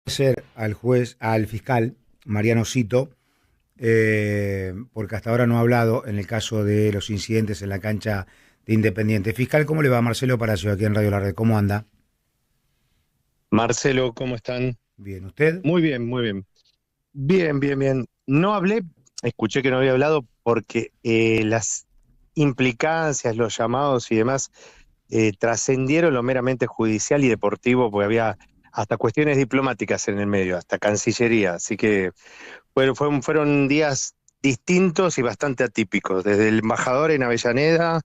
Ser al juez, al fiscal Mariano Cito, porque hasta ahora no ha hablado en el caso de los incidentes en la cancha de Independiente. Fiscal, ¿cómo le va? Marcelo Palacio aquí en Radio La Red? ¿Cómo anda? Marcelo, ¿cómo están? Bien, ¿usted? Muy bien, muy bien. Bien, bien, bien. No hablé, escuché que no había hablado porque las implicancias, los llamados y demás trascendieron lo meramente judicial y deportivo, porque había hasta cuestiones diplomáticas en el medio, hasta Cancillería. Así que fueron días distintos y bastante atípicos, desde el embajador en Avellaneda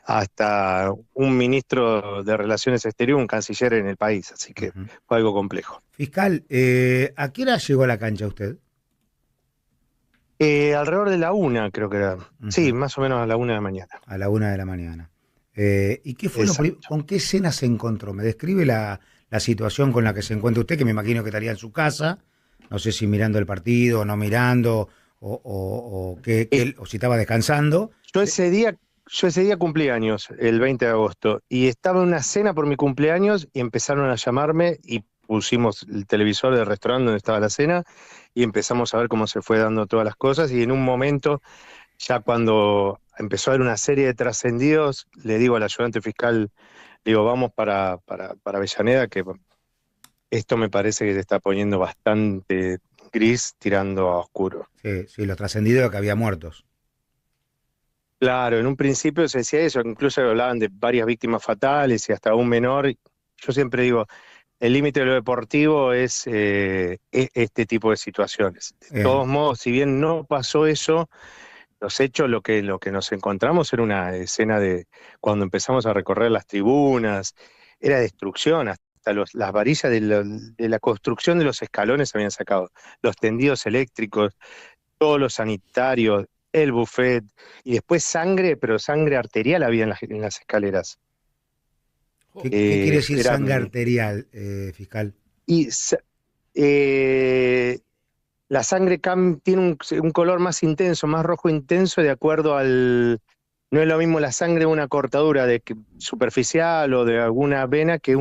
hasta un ministro de Relaciones Exteriores, un canciller en el país. Así que Ujú. fue algo complejo. Fiscal, ¿a qué hora llegó a la cancha usted? Alrededor de la una, creo que era. Sí, Ujú. más o menos a la 1 de la mañana. A la 1 de la mañana. ¿Y qué fue Exacto. con qué escena se encontró? ¿Me describe la situación con la que se encuentra usted, que me imagino que estaría en su casa? No sé si mirando el partido o no mirando, Es- o si estaba descansando. yo ese día, yo ese día cumplí años, el 20 de agosto, y estaba en una cena por mi cumpleaños y empezaron a llamarme y pusimos el televisor del restaurante donde estaba la cena y empezamos a ver cómo se fue dando todas las cosas y en un momento, ya cuando empezó a haber una serie de trascendidos, le digo al ayudante fiscal, digo, vamos para Avellaneda, que esto me parece que se está poniendo bastante gris tirando a oscuro. Sí, sí, los trascendidos de que había muertos. Claro, en un principio se decía eso, incluso hablaban de varias víctimas fatales y hasta un menor. Yo siempre digo, el límite de lo deportivo es este tipo de situaciones. De Eh, todos modos, si bien no pasó eso, los hechos, lo que nos encontramos era una escena de cuando empezamos a recorrer las tribunas, era destrucción, hasta las varillas de la construcción de los escalones se habían sacado, los tendidos eléctricos, todos los sanitarios, el buffet, y después sangre, pero sangre arterial había en las escaleras. ¿Qué quiere decir sangre Eran, arterial, fiscal? y eh, la sangre tiene un color más intenso, más rojo intenso, de acuerdo al. No es lo mismo la sangre de una cortadura superficial o de alguna vena que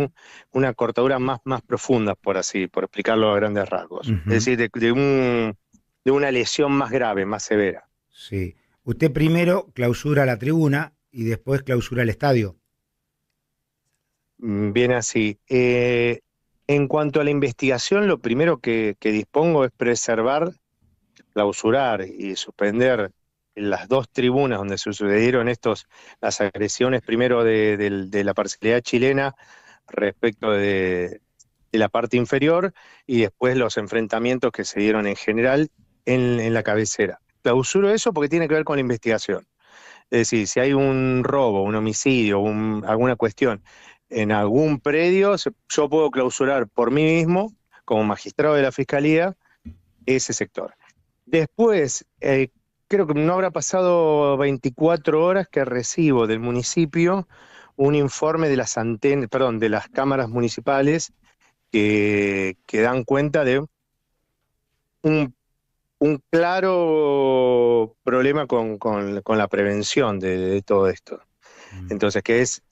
una cortadura más profunda, por explicarlo a grandes rasgos. Es Ujú. decir, de una lesión más grave, más severa. Sí. Usted primero clausura la tribuna y después clausura el estadio. Bien así. En cuanto a la investigación, lo primero que dispongo es preservar, clausurar y suspender las dos tribunas donde se sucedieron las agresiones, primero de la parcialidad chilena respecto de la parte inferior y después los enfrentamientos que se dieron en general en la cabecera. Clausuro eso porque tiene que ver con la investigación. Es decir, si hay un robo, un homicidio, alguna cuestión en algún predio, yo puedo clausurar por mí mismo, como magistrado de la Fiscalía, ese sector. Después, creo que no habrá pasado 24 horas que recibo del municipio un informe de las antenas, perdón, de las cámaras municipales que dan cuenta de un, un claro problema con la prevención de todo esto. Mm. Entonces, que es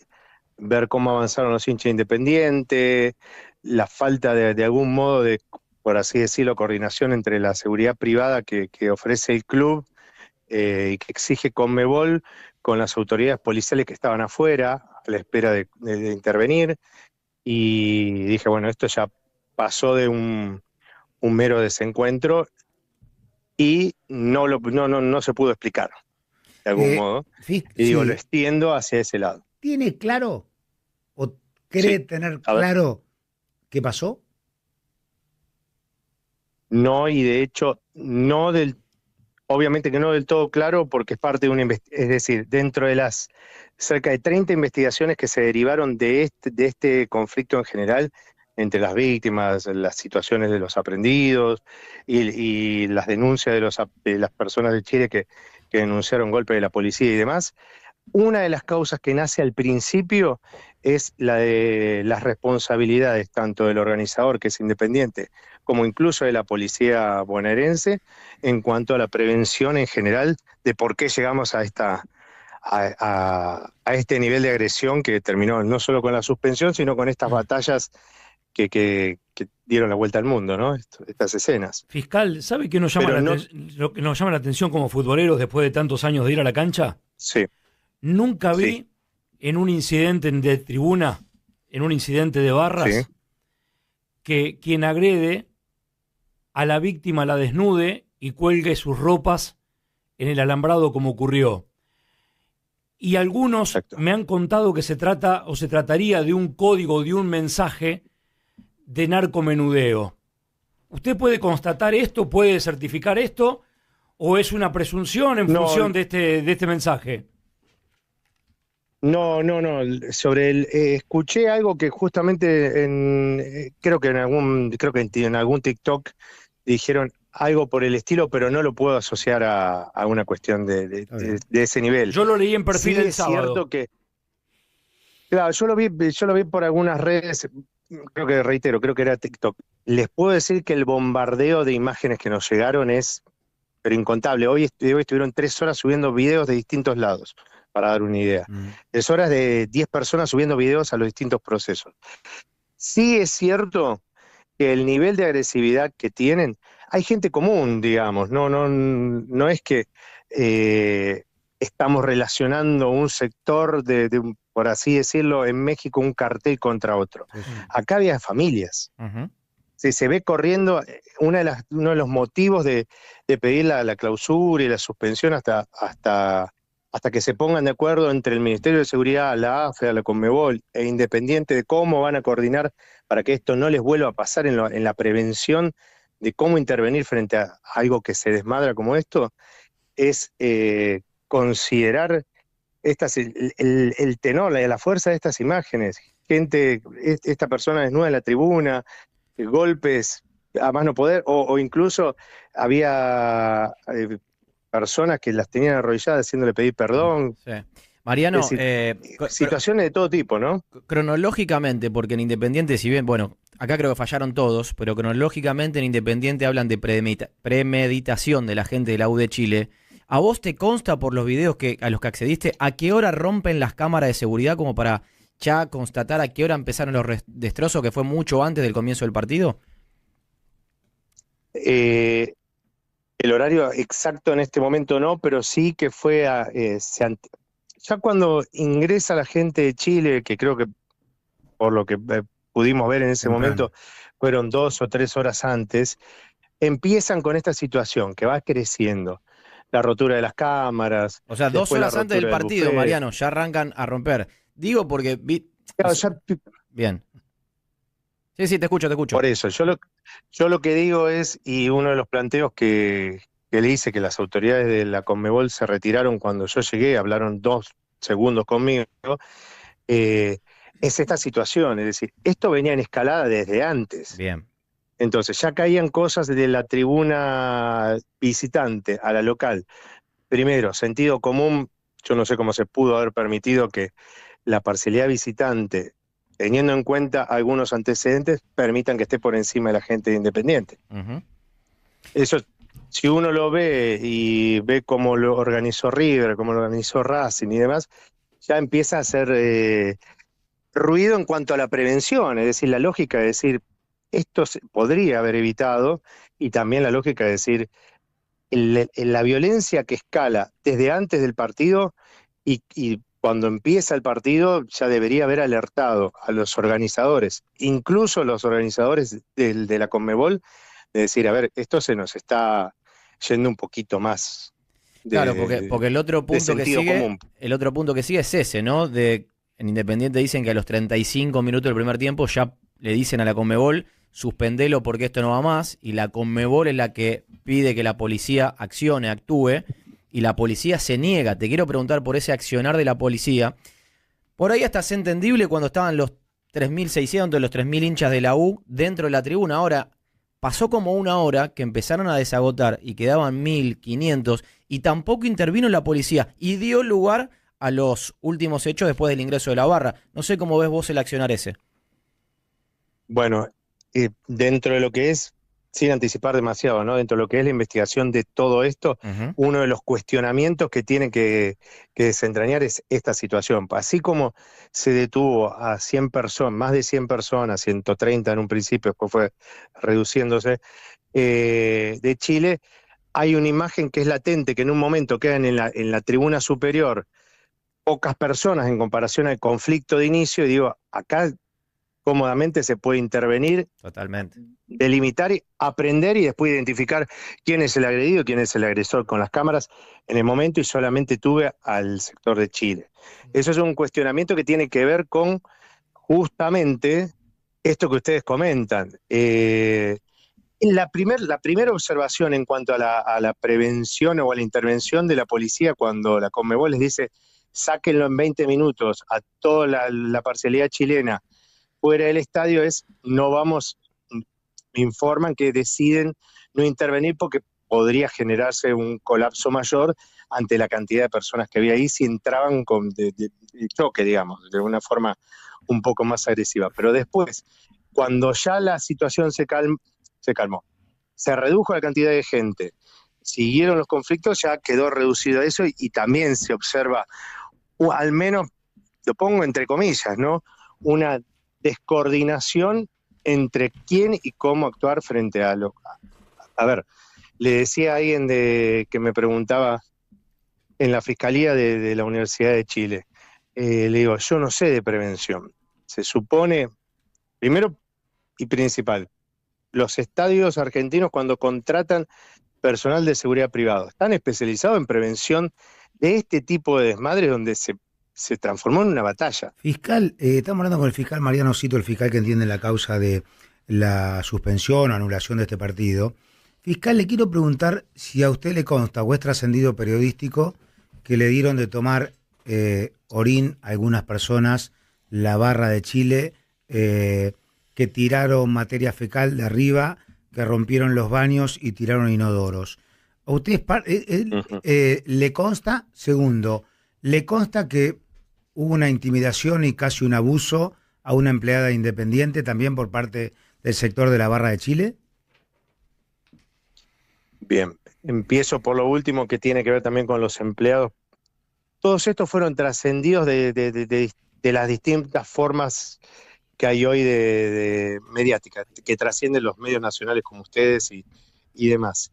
ver cómo avanzaron los hinchas independientes, la falta de algún modo de, por así decirlo, coordinación entre la seguridad privada que ofrece el club y que exige Conmebol con las autoridades policiales que estaban afuera a la espera de intervenir. Y dije, bueno, esto ya pasó de un mero desencuentro y no se pudo explicar de algún modo. Y digo, lo Sí, extiendo hacia ese lado. ¿tiene claro o cree Sí, tener a ver. claro qué pasó? No, y de hecho, obviamente que no del todo claro, porque es parte de es decir, dentro de las cerca de 30 investigaciones que se derivaron de este conflicto en general, entre las víctimas, las situaciones de los aprendidos y las denuncias de las personas de Chile que denunciaron golpe de la policía y demás, una de las causas que nace al principio es la de las responsabilidades tanto del organizador, que es independiente, como incluso de la policía bonaerense en cuanto a la prevención en general de por qué llegamos a este nivel de agresión que terminó no solo con la suspensión, sino con estas batallas que dieron la vuelta al mundo, ¿no? Estas escenas. Fiscal, ¿sabe qué nos llama lo que nos llama la atención como futboleros después de tantos años de ir a la cancha? Sí. Nunca vi en un incidente de tribuna, en un incidente de barras, que quien agrede a la víctima la desnude y cuelgue sus ropas en el alambrado como ocurrió. Y algunos me han contado que se trata o se trataría de un código, de un mensaje de narcomenudeo. ¿Usted puede constatar esto, puede certificar esto, o es una presunción en función de este mensaje? No. Escuché algo que justamente creo que en algún TikTok dijeron algo por el estilo, pero no lo puedo asociar a una cuestión de ese nivel. Yo lo leí en perfil el sábado. Es cierto que, claro, yo lo vi por algunas redes, creo que era TikTok. Les puedo decir que el bombardeo de imágenes que nos llegaron es pero incontable. Hoy estuvieron 3 horas subiendo videos de distintos lados, para dar una idea. 3 horas de 10 personas subiendo videos a los distintos procesos. Sí es cierto que el nivel de agresividad que tienen, hay gente común, digamos, no es que estamos relacionando un sector por así decirlo, en México un cartel contra otro. Acá había familias. Se ve corriendo uno de los motivos de pedir la clausura y la suspensión hasta que se pongan de acuerdo entre el Ministerio de Seguridad, la AFE, la Conmebol e Independiente de cómo van a coordinar para que esto no les vuelva a pasar en la prevención de cómo intervenir frente a algo que se desmadra como esto, es considerar el tenor, la fuerza de estas imágenes. Esta persona desnuda en la tribuna, golpes a más no poder, o incluso había personas que las tenían arrodilladas haciéndole pedir perdón. Sí. Mariano, situaciones de todo tipo, ¿no? Cronológicamente, porque en Independiente, si bien, bueno, acá creo que fallaron todos, pero cronológicamente en Independiente hablan de premeditación de la gente de la U de Chile. ¿A vos te consta por los videos a los que accediste a qué hora rompen las cámaras de seguridad como para ya constatar a qué hora empezaron los destrozos, que fue mucho antes del comienzo del partido? El horario exacto en este momento no, pero sí que fue ya cuando ingresa la gente de Chile, que creo que por lo que pudimos ver en ese momento fueron 2 o 3 horas antes, empiezan con esta situación que va creciendo. La rotura de las cámaras. O sea, 2 horas antes del partido, Mariano, ya arrancan a romper. Digo porque... Bien. Sí, te escucho. Por eso, yo lo que digo es, y uno de los planteos que le hice, que las autoridades de la Conmebol se retiraron cuando yo llegué, hablaron 2 segundos conmigo, es esta situación, es decir, esto venía en escalada desde antes. Bien. Entonces ya caían cosas de la tribuna visitante a la local. Primero, sentido común, yo no sé cómo se pudo haber permitido que la parcialidad visitante, teniendo en cuenta algunos antecedentes, permitan que esté por encima de la gente de Independiente. Eso, si uno lo ve y ve cómo lo organizó River, cómo lo organizó Racing y demás, ya empieza a hacer ruido en cuanto a la prevención, es decir, la lógica de decir, esto se podría haber evitado, y también la lógica de decir, la violencia que escala desde antes del partido y cuando empieza el partido ya debería haber alertado a los organizadores, incluso los organizadores de la Conmebol, de decir, a ver, esto se nos está yendo un poquito más. Claro, porque el otro punto que sigue es ese, ¿no? En Independiente dicen que a los 35 minutos del primer tiempo ya le dicen a la Conmebol, suspendelo porque esto no va más, y la Conmebol es la que pide que la policía actúe, y la policía se niega. Te quiero preguntar por ese accionar de la policía. Por ahí hasta es entendible cuando estaban los 3.600, los 3.000 hinchas de la U dentro de la tribuna. Ahora, pasó como una hora que empezaron a desagotar y quedaban 1.500 y tampoco intervino la policía y dio lugar a los últimos hechos después del ingreso de la barra. No sé cómo ves vos el accionar ese. Bueno, dentro de lo que es sin anticipar demasiado, ¿no? Dentro de lo que es la investigación de todo esto, uno de los cuestionamientos que tiene que desentrañar es esta situación. Así como se detuvo a 100 personas, más de 100 personas, 130 en un principio, después fue reduciéndose, de Chile, hay una imagen que es latente, que en un momento quedan en la tribuna superior pocas personas en comparación al conflicto de inicio, y digo, acá cómodamente se puede intervenir, totalmente, delimitar, aprender y después identificar quién es el agredido, quién es el agresor con las cámaras en el momento, y solamente tuve al sector de Chile. Eso es un cuestionamiento que tiene que ver con justamente esto que ustedes comentan. La primera observación en cuanto a la prevención o a la intervención de la policía, cuando la Conmebol les dice sáquenlo en 20 minutos a toda la parcialidad chilena fuera del estadio, es no vamos, me informan que deciden no intervenir porque podría generarse un colapso mayor ante la cantidad de personas que había ahí si entraban de choque, digamos, de una forma un poco más agresiva. Pero después, cuando ya la situación se calmó, se redujo la cantidad de gente, siguieron los conflictos, ya quedó reducido eso, y también se observa, al menos, lo pongo entre comillas, ¿no?, una descoordinación entre quién y cómo actuar frente a lo... A ver, le decía a alguien que me preguntaba en la Fiscalía de la Universidad de Chile, le digo, yo no sé de prevención. Se supone, primero y principal, los estadios argentinos, cuando contratan personal de seguridad privado, están especializados en prevención de este tipo de desmadres donde se transformó en una batalla. Fiscal, estamos hablando con el fiscal Mariano Cito, el fiscal que entiende la causa de la suspensión o anulación de este partido. Fiscal, le quiero preguntar si a usted le consta o es trascendido periodístico que le dieron de tomar orín a algunas personas, la barra de Chile, que tiraron materia fecal de arriba, que rompieron los baños y tiraron inodoros. ¿A usted le consta? Segundo, ¿le consta que hubo una intimidación y casi un abuso a una empleada independiente también por parte del sector de la barra de Chile? Bien, empiezo por lo último, que tiene que ver también con los empleados. Todos estos fueron trascendidos de las distintas formas que hay hoy de mediática, que trascienden los medios nacionales como ustedes y demás.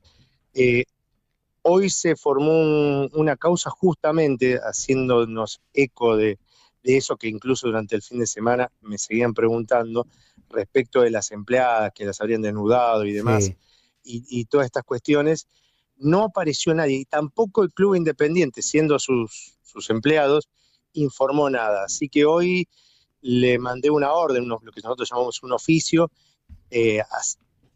Hoy se formó una causa justamente haciéndonos eco de eso que incluso durante el fin de semana me seguían preguntando respecto de las empleadas que las habrían desnudado y demás, sí, y todas estas cuestiones. No apareció nadie, y tampoco el Club Independiente, siendo sus empleados, informó nada. Así que hoy le mandé una orden, lo que nosotros llamamos un oficio,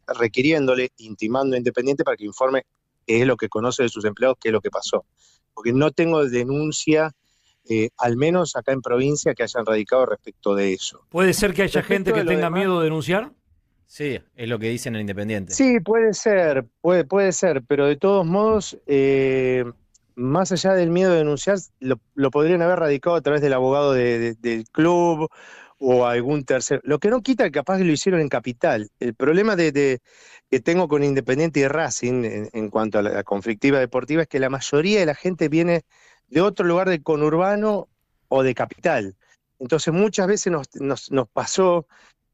requiriéndole, intimando a Independiente para que informe qué es lo que conoce de sus empleados, qué es lo que pasó. Porque no tengo denuncia, al menos acá en provincia, que hayan radicado respecto de eso. ¿Puede ser que haya gente que tenga miedo de denunciar? Sí, es lo que dicen en Independiente. Sí, puede ser, puede ser, pero de todos modos, más allá del miedo de denunciar, lo podrían haber radicado a través del abogado del club o algún tercero. Lo que no quita, capaz que lo hicieron en Capital. El problema que tengo con Independiente y Racing en cuanto a la conflictiva deportiva es que la mayoría de la gente viene de otro lugar del conurbano o de Capital. Entonces muchas veces nos pasó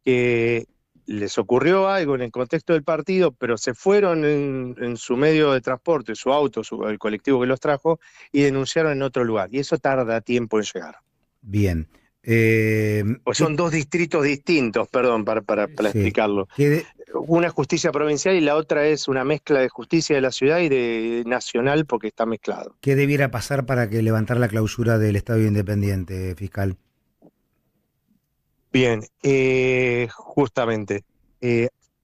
que les ocurrió algo en el contexto del partido, pero se fueron en su medio de transporte, su auto, el colectivo que los trajo, y denunciaron en otro lugar. Y eso tarda tiempo en llegar. Bien. Pues son dos distritos distintos, perdón, para sí, explicarlo. Una es justicia provincial y la otra es una mezcla de justicia de la ciudad y de nacional, porque está mezclado. ¿Qué debiera pasar para que levantar la clausura del Estadio Independiente, fiscal? Bien, justamente,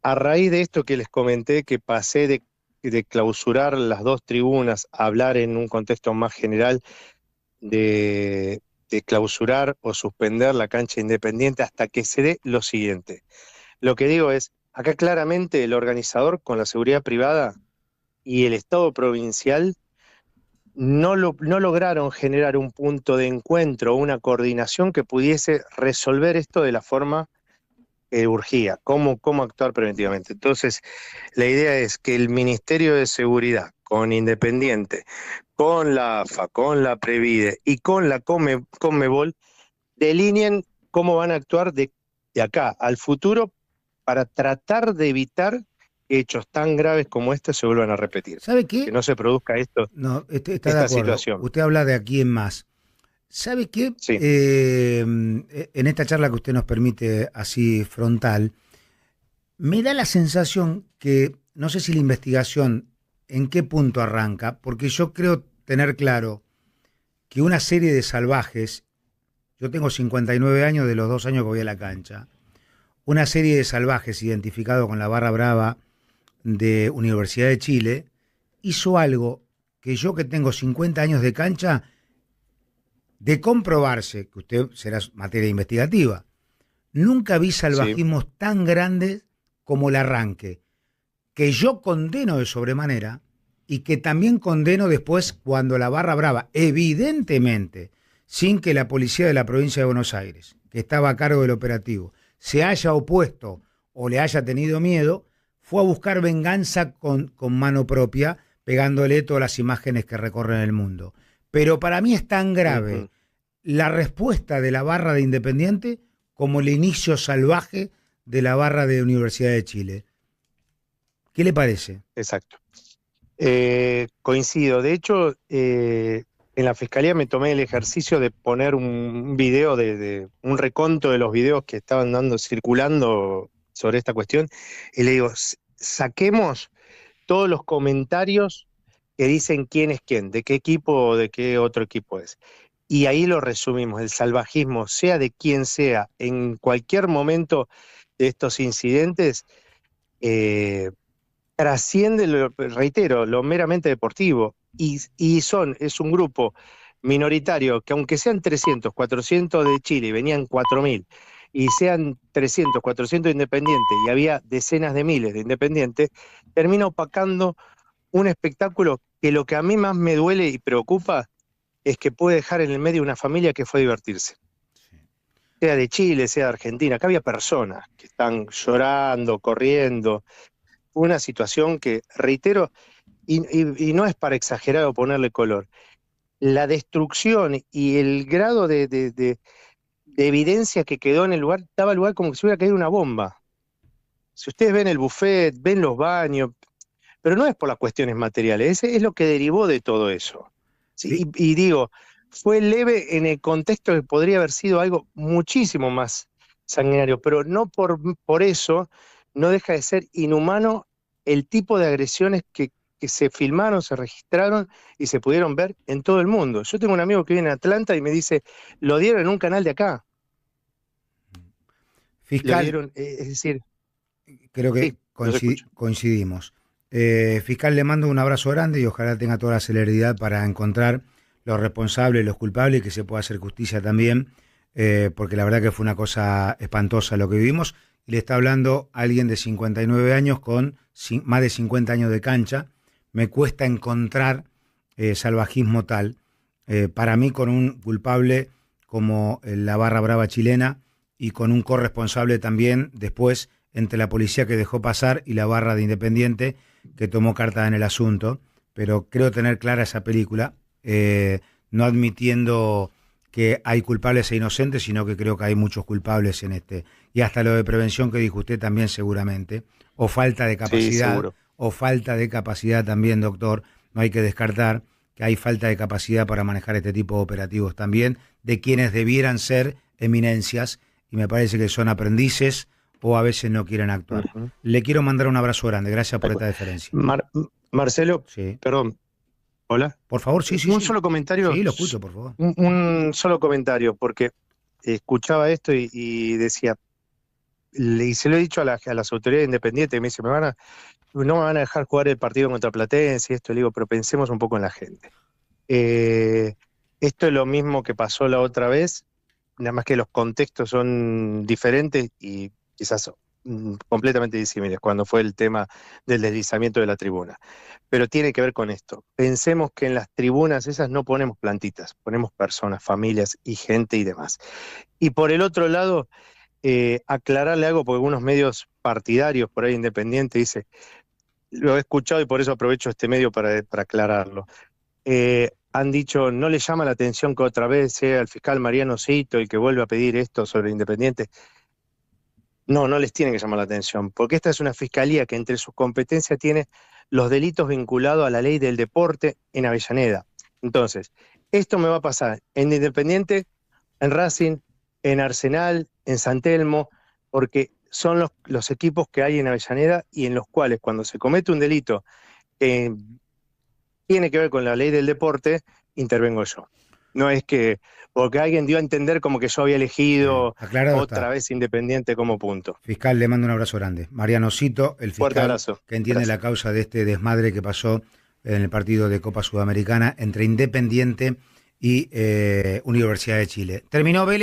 a raíz de esto que les comenté, que pasé de clausurar las dos tribunas a hablar en un contexto más general de clausurar o suspender la cancha Independiente hasta que se dé lo siguiente. Lo que digo es, acá claramente el organizador con la seguridad privada y el Estado provincial no lograron generar un punto de encuentro, una coordinación que pudiese resolver esto de la forma urgía, cómo actuar preventivamente. Entonces, la idea es que el Ministerio de Seguridad, con Independiente, con la AFA, con la Previde y con la Conmebol, delineen cómo van a actuar de acá al futuro para tratar de evitar que hechos tan graves como este se vuelvan a repetir. ¿Sabe qué? Que no se produzca No, está esta de acuerdo. situación. Usted habla de aquí en más. ¿Sabe qué? Sí. En esta charla que usted nos permite así frontal, me da la sensación que, no sé si la investigación en qué punto arranca, porque yo creo tener claro que una serie de salvajes, yo tengo 59 años de los 2 años que voy a la cancha, una serie de salvajes identificados con la barra brava de Universidad de Chile, hizo algo que yo, que tengo 50 años de cancha, de comprobarse, que usted será materia investigativa, nunca vi salvajismos tan grandes como el arranque, que yo condeno de sobremanera y que también condeno después cuando la barra brava, evidentemente, sin que la policía de la provincia de Buenos Aires, que estaba a cargo del operativo, se haya opuesto o le haya tenido miedo, fue a buscar venganza con mano propia, pegándole todas las imágenes que recorren el mundo. Pero para mí es tan grave la respuesta de la barra de Independiente como el inicio salvaje de la barra de Universidad de Chile. ¿Qué le parece? Exacto. Coincido. De hecho, en la Fiscalía me tomé el ejercicio de poner un video, de un reconto de los videos que estaban circulando sobre esta cuestión, y le digo, saquemos todos los comentarios que dicen quién es quién, de qué equipo o de qué otro equipo es. Y ahí lo resumimos, el salvajismo, sea de quien sea, en cualquier momento de estos incidentes, trasciende, reitero, lo meramente deportivo, y es un grupo minoritario que, aunque sean 300, 400 de Chile, venían 4.000, y sean 300, 400 independientes, y había decenas de miles de independientes, termina opacando un espectáculo que, lo que a mí más me duele y preocupa es que puede dejar en el medio una familia que fue a divertirse. Sea de Chile, sea de Argentina, acá había personas que están llorando, corriendo. Una situación que, reitero, y no es para exagerar o ponerle color, la destrucción y el grado de evidencia que quedó en el lugar, daba lugar como que se hubiera caído una bomba. Si ustedes ven el buffet, ven los baños, pero no es por las cuestiones materiales, es lo que derivó de todo eso. Sí, y digo, fue leve en el contexto que podría haber sido algo muchísimo más sanguinario, pero no por eso no deja de ser inhumano el tipo de agresiones que se filmaron, se registraron y se pudieron ver en todo el mundo. Yo tengo un amigo que vive en Atlanta y me dice, lo dieron en un canal de acá. Fiscal, lo dieron, es decir... Creo que coincidimos. Fiscal, le mando un abrazo grande y ojalá tenga toda la celeridad para encontrar los responsables, los culpables, y que se pueda hacer justicia también, porque la verdad que fue una cosa espantosa lo que vivimos. Y le está hablando alguien de 59 años con más de 50 años de cancha. Me cuesta encontrar salvajismo tal. Para mí, con un culpable como la barra brava chilena y con un corresponsable también después entre la policía que dejó pasar y la barra de Independiente que tomó carta en el asunto, pero creo tener clara esa película, no admitiendo que hay culpables e inocentes, sino que creo que hay muchos culpables en este. Y hasta lo de prevención que dijo usted también seguramente, o falta de capacidad, o falta de capacidad también, doctor, no hay que descartar que hay falta de capacidad para manejar este tipo de operativos también, de quienes debieran ser eminencias, y me parece que son aprendices, o a veces no quieren actuar. Le quiero mandar un abrazo grande, gracias por esta deferencia. Marcelo, sí. Perdón. ¿Hola? Por favor, sí. Un solo comentario. Sí, lo escucho, por favor. Un solo comentario, porque escuchaba esto y decía, y se lo he dicho a las autoridades independientes, me dice, no me van a dejar jugar el partido contra Platense y esto, le digo, pero pensemos un poco en la gente. Esto es lo mismo que pasó la otra vez, nada más que los contextos son diferentes y quizás completamente disímiles, cuando fue el tema del deslizamiento de la tribuna. Pero tiene que ver con esto. Pensemos que en las tribunas esas no ponemos plantitas, ponemos personas, familias y gente y demás. Y por el otro lado, aclararle algo, porque algunos medios partidarios por ahí independientes dice, lo he escuchado y por eso aprovecho este medio para aclararlo. Han dicho, no le llama la atención que otra vez sea el fiscal Mariano Sito el que vuelve a pedir esto sobre Independiente. No, no les tiene que llamar la atención, porque esta es una fiscalía que entre sus competencias tiene los delitos vinculados a la ley del deporte en Avellaneda. Entonces, esto me va a pasar en Independiente, en Racing, en Arsenal, en San Telmo, porque son los equipos que hay en Avellaneda y en los cuales cuando se comete un delito que tiene que ver con la ley del deporte, intervengo yo. No es que, porque alguien dio a entender como que yo había elegido otra vez Independiente como punto. Fiscal, le mando un abrazo grande. Mariano Sito, el fiscal que entiende la causa de este desmadre que pasó en el partido de Copa Sudamericana entre Independiente y Universidad de Chile. Terminó Vélez.